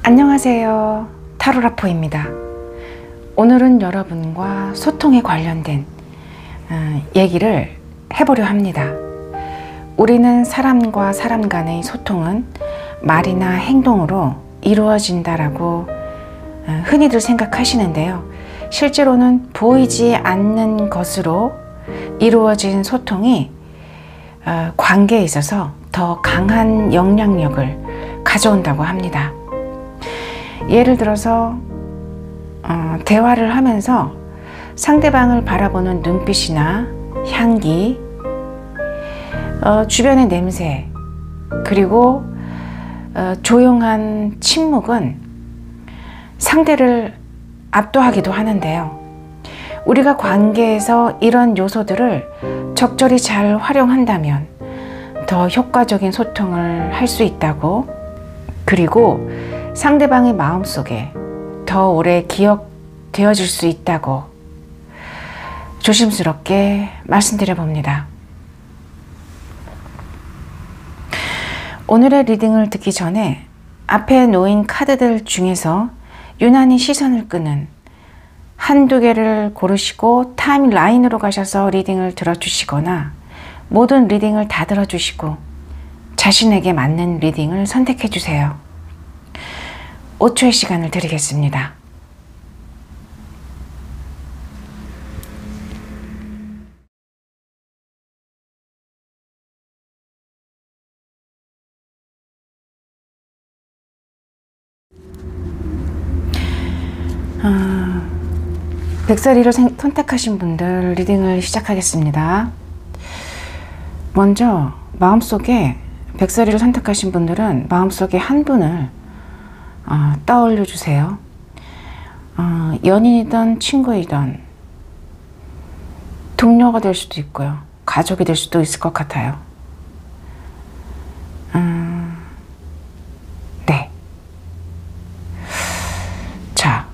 안녕하세요. 타로라포입니다. 오늘은 여러분과 소통에 관련된 얘기를 해보려 합니다. 우리는 사람과 사람 간의 소통은 말이나 행동으로 이루어진다라고 흔히들 생각하시는데요. 실제로는 보이지 않는 것으로 이루어진 소통이 관계에 있어서 더 강한 영향력을 가져온다고 합니다. 예를 들어서 대화를 하면서 상대방을 바라보는 눈빛이나 향기, 주변의 냄새, 그리고 조용한 침묵은 상대를 압도하기도 하는데요. 우리가 관계에서 이런 요소들을 적절히 잘 활용한다면 더 효과적인 소통을 할 수 있다고, 그리고 상대방의 마음속에 더 오래 기억되어질 수 있다고 조심스럽게 말씀드려 봅니다. 오늘의 리딩을 듣기 전에 앞에 놓인 카드들 중에서 유난히 시선을 끄는 한두 개를 고르시고 타임라인으로 가셔서 리딩을 들어주시거나 모든 리딩을 다 들어주시고 자신에게 맞는 리딩을 선택해 주세요. 5초의 시간을 드리겠습니다. 백설이를 선택하신 분들 리딩을 시작하겠습니다. 먼저 마음속에 백설이를 선택하신 분들은 마음속에 한 분을 떠올려 주세요. 연인이든 친구이든 동료가 될 수도 있고요. 가족이 될 수도 있을 것 같아요. 네. 자,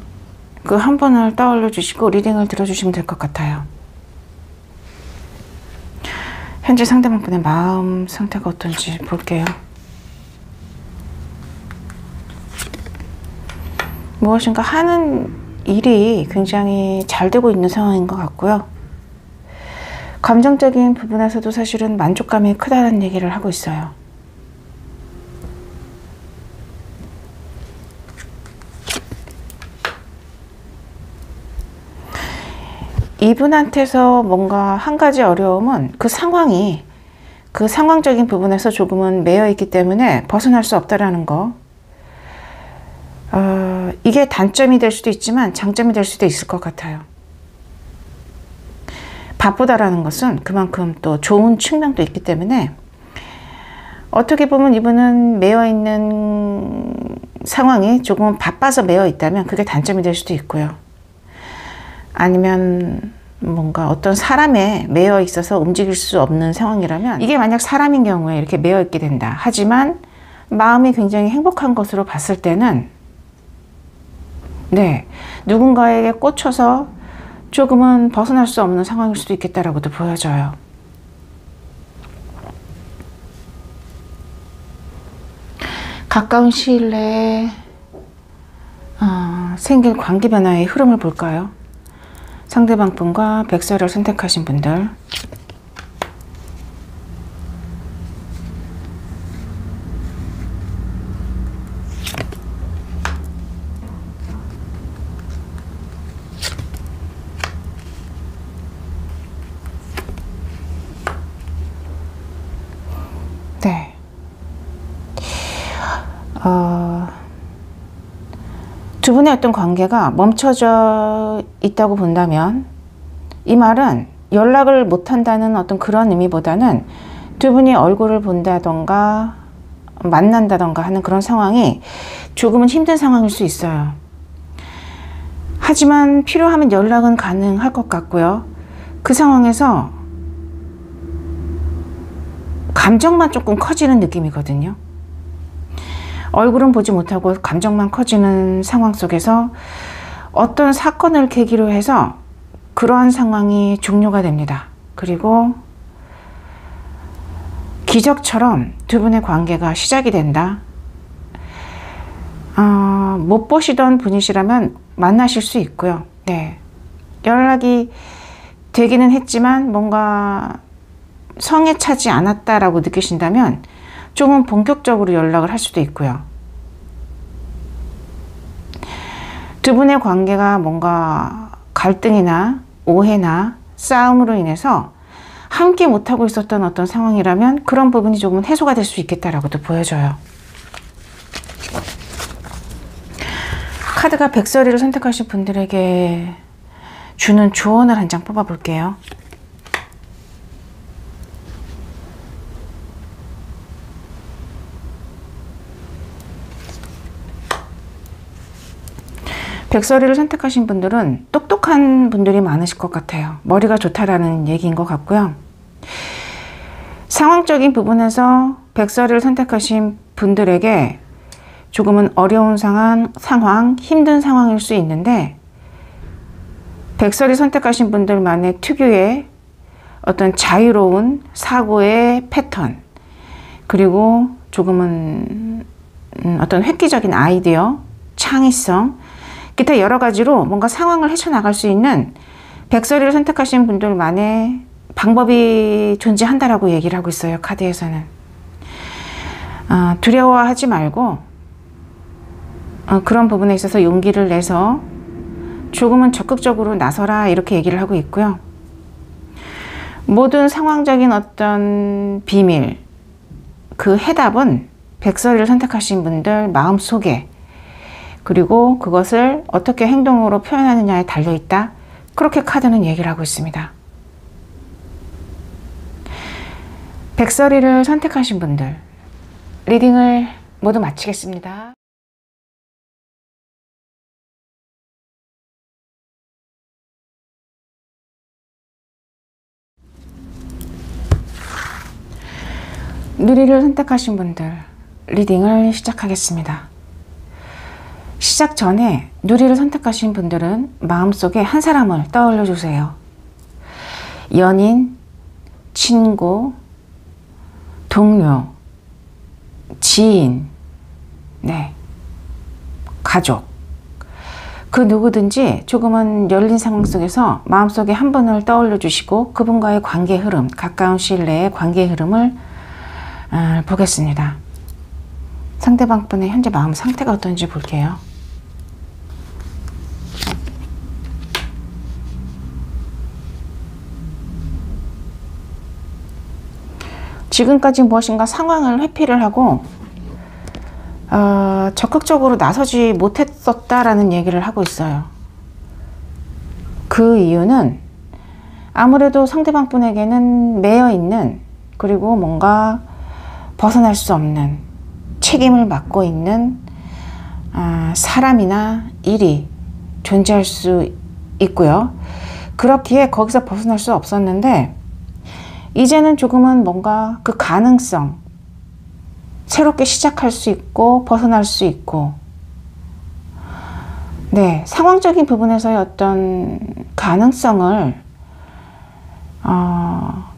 그 한 분을 떠올려 주시고 리딩을 들어주시면 될 것 같아요. 현재 상대방 분의 마음 상태가 어떤지 볼게요. 무엇인가 하는 일이 굉장히 잘 되고 있는 상황인 것 같고요. 감정적인 부분에서도 사실은 만족감이 크다는 얘기를 하고 있어요. 이분한테서 뭔가 한 가지 어려움은 그 상황적인 부분에서 조금은 매여 있기 때문에 벗어날 수 없다라는 거. 이게 단점이 될 수도 있지만 장점이 될 수도 있을 것 같아요. 바쁘다라는 것은 그만큼 또 좋은 측면도 있기 때문에 어떻게 보면 이분은 매여 있는 상황이 조금 바빠서 매여 있다면 그게 단점이 될 수도 있고요. 아니면 뭔가 어떤 사람에 매여 있어서 움직일 수 없는 상황이라면, 이게 만약 사람인 경우에 이렇게 매여 있게 된다. 하지만 마음이 굉장히 행복한 것으로 봤을 때는 네, 누군가에게 꽂혀서 조금은 벗어날 수 없는 상황일 수도 있겠다라고도 보여져요. 가까운 시일 내에 생길 관계 변화의 흐름을 볼까요? 상대방 분과 백설이를 선택하신 분들. 네. 두 분의 어떤 관계가 멈춰져 있다고 본다면, 이 말은 연락을 못한다는 어떤 그런 의미보다는 두 분이 얼굴을 본다던가 만난다던가 하는 그런 상황이 조금은 힘든 상황일 수 있어요. 하지만 필요하면 연락은 가능할 것 같고요. 그 상황에서 감정만 조금 커지는 느낌이거든요. 얼굴은 보지 못하고 감정만 커지는 상황 속에서 어떤 사건을 계기로 해서 그러한 상황이 종료가 됩니다. 그리고 기적처럼 두 분의 관계가 시작이 된다. 못 보시던 분이시라면 만나실 수 있고요. 네. 연락이 되기는 했지만 뭔가 성에 차지 않았다라고 느끼신다면 조금 본격적으로 연락을 할 수도 있고요. 두 분의 관계가 뭔가 갈등이나 오해나 싸움으로 인해서 함께 못하고 있었던 어떤 상황이라면 그런 부분이 조금은 해소가 될 수 있겠다라고도 보여져요. 카드가 백설이를 선택하신 분들에게 주는 조언을 한 장 뽑아 볼게요. 백설이를 선택하신 분들은 똑똑한 분들이 많으실 것 같아요. 머리가 좋다라는 얘기인 것 같고요. 상황적인 부분에서 백설이를 선택하신 분들에게 조금은 어려운 상황, 힘든 상황일 수 있는데 백설이 선택하신 분들만의 특유의 어떤 자유로운 사고의 패턴, 그리고 조금은 어떤 획기적인 아이디어, 창의성, 기타 여러 가지로 뭔가 상황을 헤쳐나갈 수 있는 백설이를 선택하신 분들만의 방법이 존재한다라고 얘기를 하고 있어요. 카드에서는. 두려워하지 말고 그런 부분에 있어서 용기를 내서 조금은 적극적으로 나서라, 이렇게 얘기를 하고 있고요. 모든 상황적인 어떤 비밀, 그 해답은 백설이를 선택하신 분들 마음속에, 그리고 그것을 어떻게 행동으로 표현하느냐에 달려있다, 그렇게 카드는 얘기를 하고 있습니다. 백설이를 선택하신 분들 리딩을 모두 마치겠습니다. 누리를 선택하신 분들 리딩을 시작하겠습니다. 시작 전에 누리를 선택하신 분들은 마음속에 한 사람을 떠올려 주세요. 연인, 친구, 동료, 지인, 네, 가족, 그 누구든지 조금은 열린 상황 속에서 마음속에 한 분을 떠올려 주시고 그분과의 관계 흐름, 가까운 시일 내의 관계 흐름을 보겠습니다. 상대방 분의 현재 마음 상태가 어떤지 볼게요. 지금까지 무엇인가 상황을 회피를 하고 적극적으로 나서지 못했었다라는 얘기를 하고 있어요. 그 이유는 아무래도 상대방 분에게는 매여 있는, 그리고 뭔가 벗어날 수 없는 책임을 맡고 있는 사람이나 일이 존재할 수 있고요. 그렇기에 거기서 벗어날 수 없었는데 이제는 조금은 뭔가 그 가능성, 새롭게 시작할 수 있고 벗어날 수 있고, 네, 상황적인 부분에서의 어떤 가능성을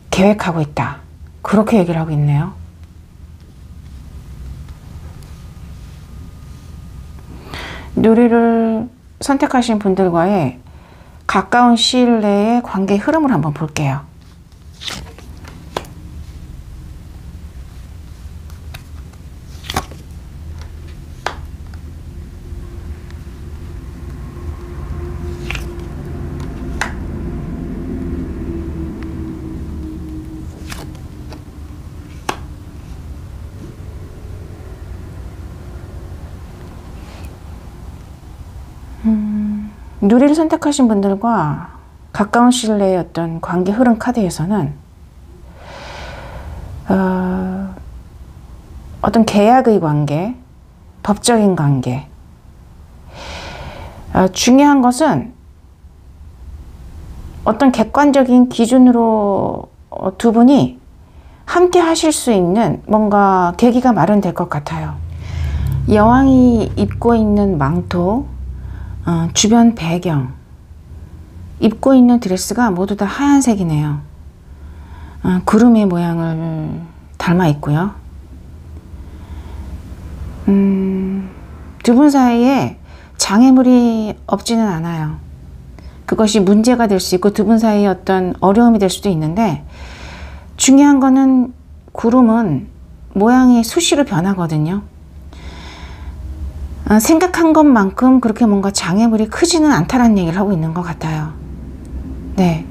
계획하고 있다, 그렇게 얘기를 하고 있네요. 누리를 선택하신 분들과의 가까운 시일 내의 관계 흐름을 한번 볼게요. 누리를 선택하신 분들과 가까운 시일 내의 어떤 관계 흐름 카드에서는 어떤 계약의 관계, 법적인 관계, 중요한 것은 어떤 객관적인 기준으로 두 분이 함께 하실 수 있는 뭔가 계기가 마련될 것 같아요. 여왕이 입고 있는 망토, 주변 배경, 입고 있는 드레스가 모두 다 하얀색이네요. 구름의 모양을 닮아 있고요. 두 분 사이에 장애물이 없지는 않아요. 그것이 문제가 될 수 있고 두 분 사이에 어떤 어려움이 될 수도 있는데, 중요한 거는 구름은 모양이 수시로 변하거든요. 생각한 것만큼 그렇게 뭔가 장애물이 크지는 않다라는 얘기를 하고 있는 것 같아요. 네.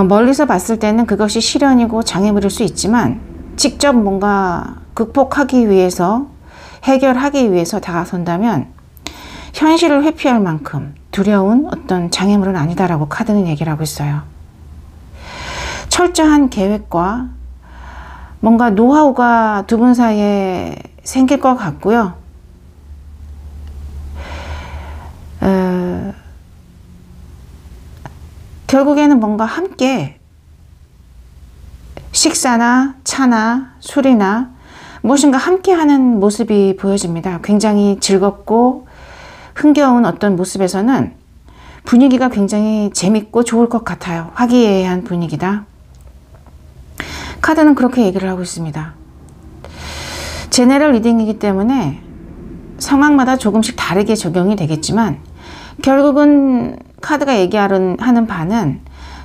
멀리서 봤을 때는 그것이 시련이고 장애물일 수 있지만, 직접 뭔가 극복하기 위해서, 해결하기 위해서 다가선다면 현실을 회피할 만큼 두려운 어떤 장애물은 아니다라고 카드는 얘기를 하고 있어요. 철저한 계획과 뭔가 노하우가 두 분 사이에 생길 것 같고요. 결국에는 뭔가 함께 식사나 차나 술이나 무엇인가 함께 하는 모습이 보여집니다. 굉장히 즐겁고 흥겨운 어떤 모습에서는 분위기가 굉장히 재밌고 좋을 것 같아요. 화기애애한 분위기다. 카드는 그렇게 얘기를 하고 있습니다. 제네럴 리딩이기 때문에 상황마다 조금씩 다르게 적용이 되겠지만, 결국은 카드가 얘기하는 바는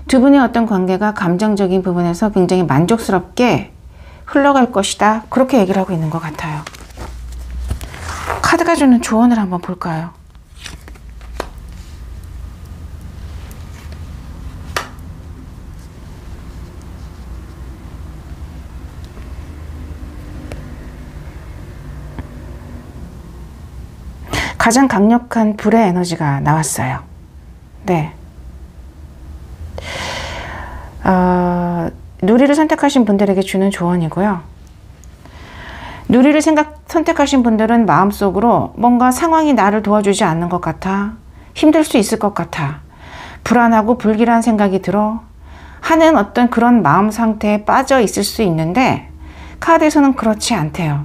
두 분의 어떤 관계가 감정적인 부분에서 굉장히 만족스럽게 흘러갈 것이다. 그렇게 얘기를 하고 있는 것 같아요. 카드가 주는 조언을 한번 볼까요? 가장 강력한 불의 에너지가 나왔어요. 네. 누리를 선택하신 분들에게 주는 조언이고요. 누리를 선택하신 분들은 마음속으로 뭔가 상황이 나를 도와주지 않는 것 같아, 힘들 수 있을 것 같아, 불안하고 불길한 생각이 들어 하는 어떤 그런 마음 상태에 빠져 있을 수 있는데, 카드에서는 그렇지 않대요.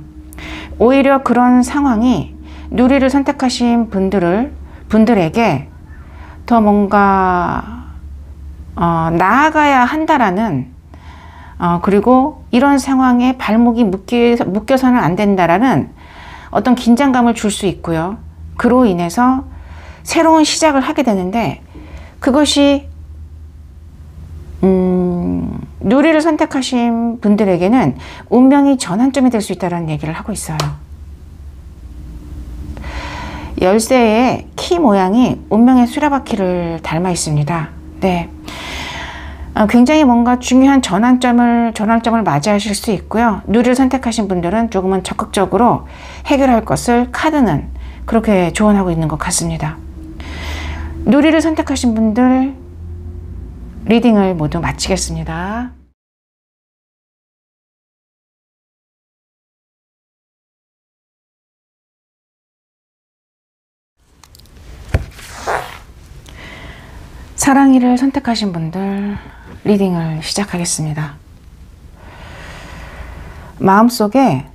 오히려 그런 상황이 누리를 선택하신 분들에게 더 뭔가 나아가야 한다라는, 그리고 이런 상황에 발목이 묶여서는 안 된다라는 어떤 긴장감을 줄 수 있고요. 그로 인해서 새로운 시작을 하게 되는데, 그것이 누리를 선택하신 분들에게는 운명이 전환점이 될 수 있다는 얘기를 하고 있어요. 열쇠의 키 모양이 운명의 수레바퀴를 닮아 있습니다. 네. 굉장히 뭔가 중요한 전환점을 맞이하실 수 있고요. 누리를 선택하신 분들은 조금은 적극적으로 해결할 것을 카드는 그렇게 조언하고 있는 것 같습니다. 누리를 선택하신 분들 리딩을 모두 마치겠습니다. 사랑이를 선택하신 분들 리딩을 시작하겠습니다. 마음속에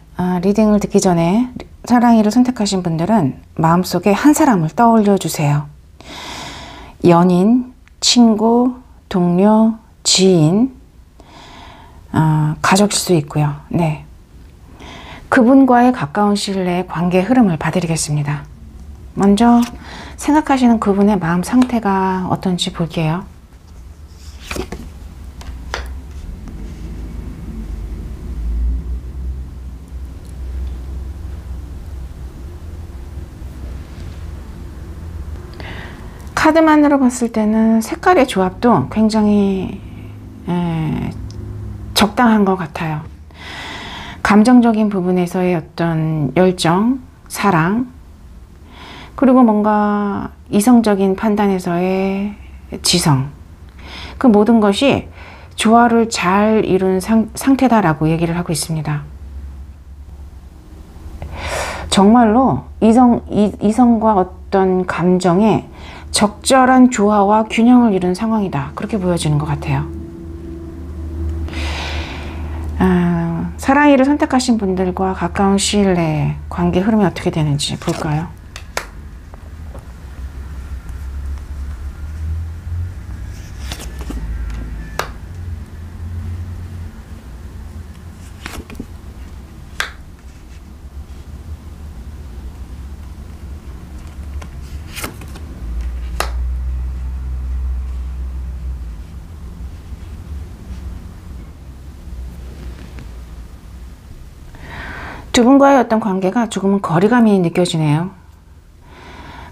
리딩을 듣기 전에 사랑이를 선택하신 분들은 마음속에 한 사람을 떠올려 주세요. 연인, 친구, 동료, 지인, 가족일 수 있고요. 네. 그분과의 가까운 시일 내의 관계 흐름을 봐드리겠습니다. 먼저 생각하시는 그분의 마음 상태가 어떤지 볼게요. 카드만으로 봤을 때는 색깔의 조합도 굉장히 적당한 것 같아요. 감정적인 부분에서의 어떤 열정, 사랑, 그리고 뭔가 이성적인 판단에서의 지성, 그 모든 것이 조화를 잘 이룬 상태다라고 얘기를 하고 있습니다. 정말로 이성과 어떤 감정의 적절한 조화와 균형을 이룬 상황이다. 그렇게 보여지는 것 같아요. 사랑이를 선택하신 분들과 가까운 시일 내에 관계 흐름이 어떻게 되는지 볼까요? 두 분과의 어떤 관계가 조금은 거리감이 느껴지네요.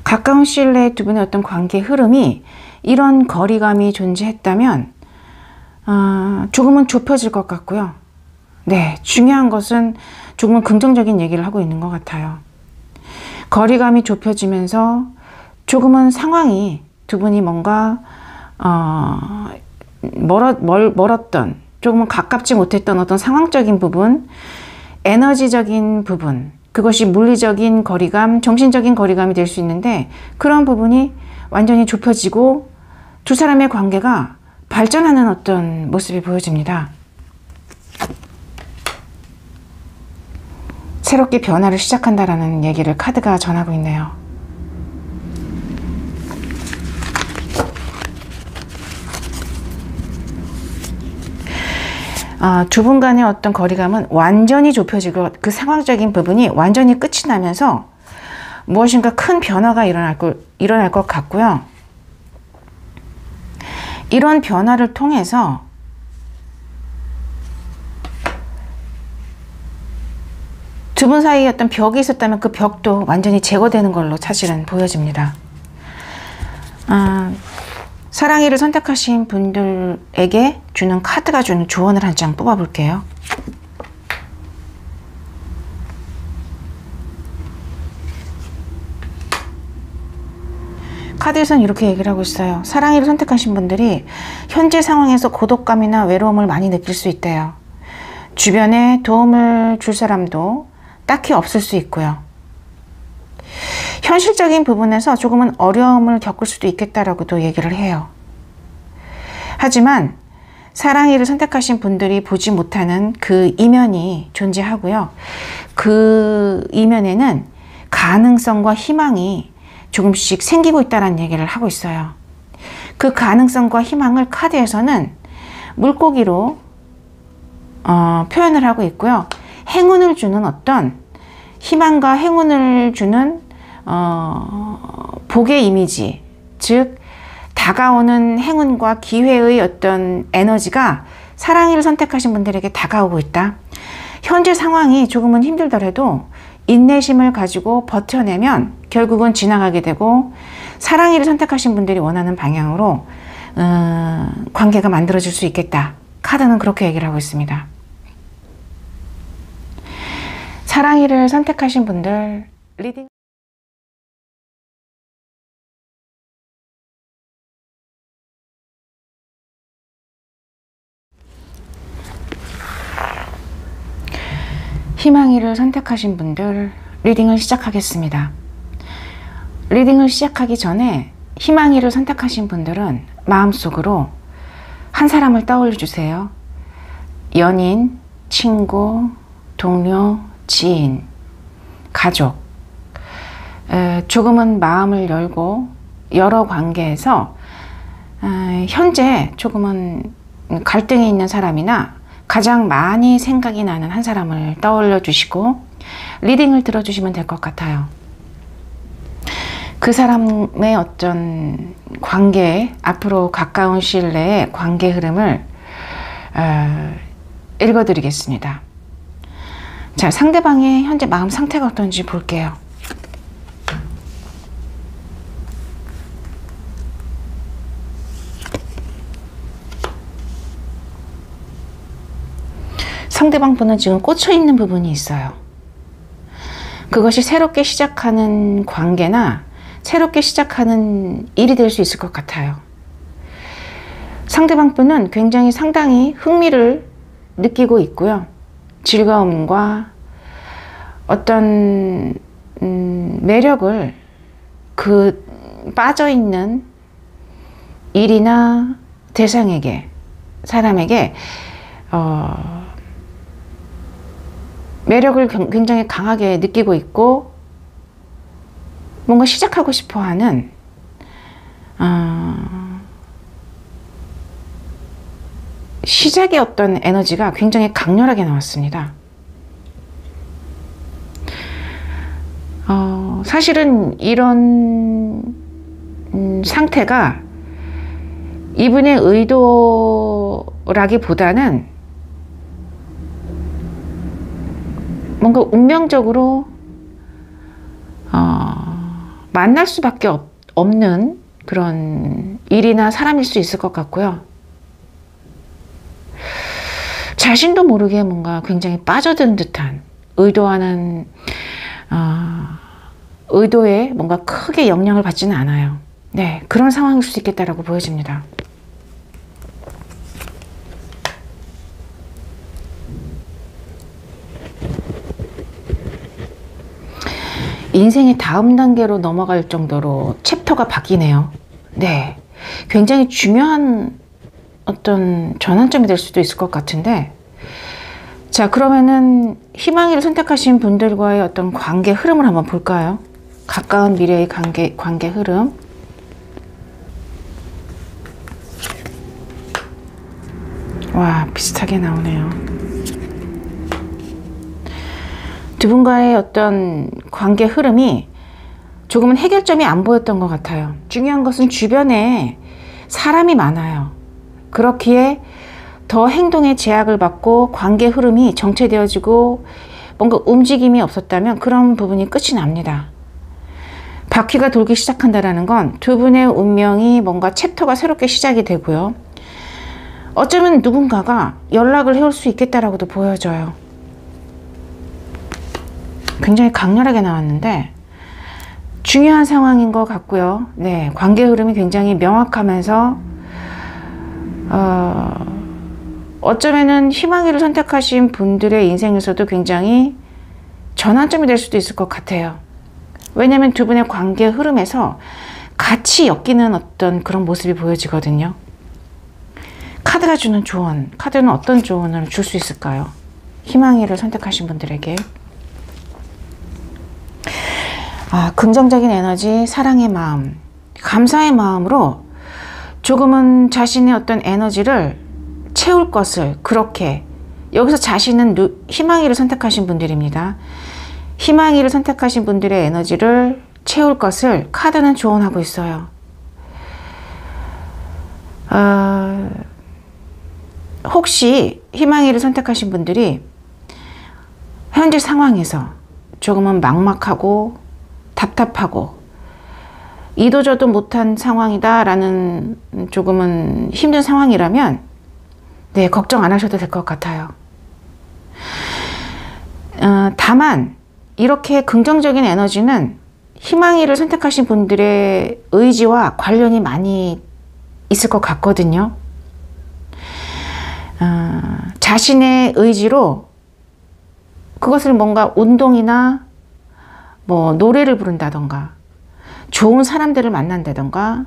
가까운 시일 내에 두 분의 어떤 관계 흐름이 이런 거리감이 존재했다면 조금은 좁혀질 것 같고요. 네, 중요한 것은 조금은 긍정적인 얘기를 하고 있는 것 같아요. 거리감이 좁혀지면서 조금은 상황이 두 분이 뭔가 멀었던, 조금은 가깝지 못했던 어떤 상황적인 부분, 에너지적인 부분, 그것이 물리적인 거리감, 정신적인 거리감이 될 수 있는데 그런 부분이 완전히 좁혀지고 두 사람의 관계가 발전하는 어떤 모습이 보여집니다. 새롭게 변화를 시작한다라는 얘기를 카드가 전하고 있네요. 두 분 간의 어떤 거리감은 완전히 좁혀지고 그 상황적인 부분이 완전히 끝이 나면서 무엇인가 큰 변화가 일어날 것 같고요. 이런 변화를 통해서 두 분 사이에 어떤 벽이 있었다면 그 벽도 완전히 제거되는 걸로 사실은 보여집니다. 사랑이를 선택하신 분들에게 주는 카드가 주는 조언을 한 장 뽑아볼게요. 카드에서는 이렇게 얘기를 하고 있어요. 사랑이를 선택하신 분들이 현재 상황에서 고독감이나 외로움을 많이 느낄 수 있대요. 주변에 도움을 줄 사람도 딱히 없을 수 있고요. 현실적인 부분에서 조금은 어려움을 겪을 수도 있겠다라고도 얘기를 해요. 하지만 사랑이를 선택하신 분들이 보지 못하는 그 이면이 존재하고요. 그 이면에는 가능성과 희망이 조금씩 생기고 있다는 얘기를 하고 있어요. 그 가능성과 희망을 카드에서는 물고기로 표현을 하고 있고요. 행운을 주는 어떤 희망과 행운을 주는 복의 이미지, 즉 다가오는 행운과 기회의 어떤 에너지가 사랑이를 선택하신 분들에게 다가오고 있다. 현재 상황이 조금은 힘들더라도 인내심을 가지고 버텨내면 결국은 지나가게 되고 사랑이를 선택하신 분들이 원하는 방향으로 관계가 만들어질 수 있겠다. 카드는 그렇게 얘기를 하고 있습니다. 사랑이를 선택하신 분들 리딩 희망이를 선택하신 분들 리딩을 시작하겠습니다. 리딩을 시작하기 전에 희망이를 선택하신 분들은 마음속으로 한 사람을 떠올려 주세요. 연인, 친구, 동료, 지인, 가족. 조금은 마음을 열고 여러 관계에서 현재 조금은 갈등이 있는 사람이나 가장 많이 생각이 나는 한 사람을 떠올려 주시고 리딩을 들어주시면 될 것 같아요. 그 사람의 어떤 관계, 앞으로 가까운 시일 내의 관계 흐름을 읽어드리겠습니다. 자, 상대방의 현재 마음 상태가 어떤지 볼게요. 상대방 분은 지금 꽂혀 있는 부분이 있어요. 그것이 새롭게 시작하는 관계나 새롭게 시작하는 일이 될 수 있을 것 같아요. 상대방 분은 굉장히 상당히 흥미를 느끼고 있고요. 즐거움과 어떤 매력을 그 빠져있는 일이나 대상에게, 사람에게 매력을 굉장히 강하게 느끼고 있고 뭔가 시작하고 싶어하는 시작의 어떤 에너지가 굉장히 강렬하게 나왔습니다. 사실은 이런 상태가 이분의 의도라기보다는 뭔가 운명적으로 만날 수밖에 없는 그런 일이나 사람일 수 있을 것 같고요. 자신도 모르게 뭔가 굉장히 빠져든 듯한 의도에 뭔가 크게 영향을 받지는 않아요. 네, 그런 상황일 수 있겠다라고 보여집니다. 인생의 다음 단계로 넘어갈 정도로 챕터가 바뀌네요. 네, 굉장히 중요한 어떤 전환점이 될 수도 있을 것 같은데, 자, 그러면은 희망이를 선택하신 분들과의 어떤 관계 흐름을 한번 볼까요? 가까운 미래의 관계 흐름. 와, 비슷하게 나오네요. 두 분과의 어떤 관계 흐름이 조금은 해결점이 안 보였던 것 같아요. 중요한 것은 주변에 사람이 많아요. 그렇기에 더 행동에 제약을 받고 관계 흐름이 정체되어지고 뭔가 움직임이 없었다면 그런 부분이 끝이 납니다. 바퀴가 돌기 시작한다는 건 두 분의 운명이 뭔가 챕터가 새롭게 시작이 되고요. 어쩌면 누군가가 연락을 해올 수 있겠다라고도 보여져요. 굉장히 강렬하게 나왔는데 중요한 상황인 것 같고요. 네, 관계 흐름이 굉장히 명확하면서 어쩌면은 희망이를 선택하신 분들의 인생에서도 굉장히 전환점이 될 수도 있을 것 같아요. 왜냐하면 두 분의 관계 흐름에서 같이 엮이는 어떤 그런 모습이 보여지거든요. 카드가 주는 조언, 카드는 어떤 조언을 줄 수 있을까요? 희망이를 선택하신 분들에게. 긍정적인 에너지, 사랑의 마음, 감사의 마음으로 조금은 자신의 어떤 에너지를 채울 것을, 그렇게 여기서 자신은 희망이를 선택하신 분들입니다. 희망이를 선택하신 분들의 에너지를 채울 것을 카드는 조언하고 있어요. 혹시 희망이를 선택하신 분들이 현재 상황에서 조금은 막막하고 답답하고 이도저도 못한 상황이다 라는 조금은 힘든 상황이라면 네, 걱정 안 하셔도 될 것 같아요. 다만 이렇게 긍정적인 에너지는 희망이를 선택하신 분들의 의지와 관련이 많이 있을 것 같거든요. 자신의 의지로 그것을 뭔가 운동이나 뭐 노래를 부른다던가 좋은 사람들을 만난다던가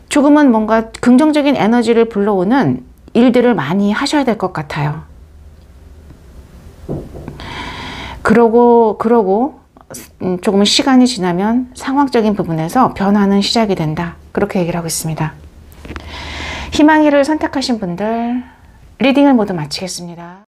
조금은 뭔가 긍정적인 에너지를 불러오는 일들을 많이 하셔야 될 것 같아요. 그러고 조금은 시간이 지나면 상황적인 부분에서 변화는 시작이 된다. 그렇게 얘기를 하고 있습니다. 희망이를 선택하신 분들 리딩을 모두 마치겠습니다.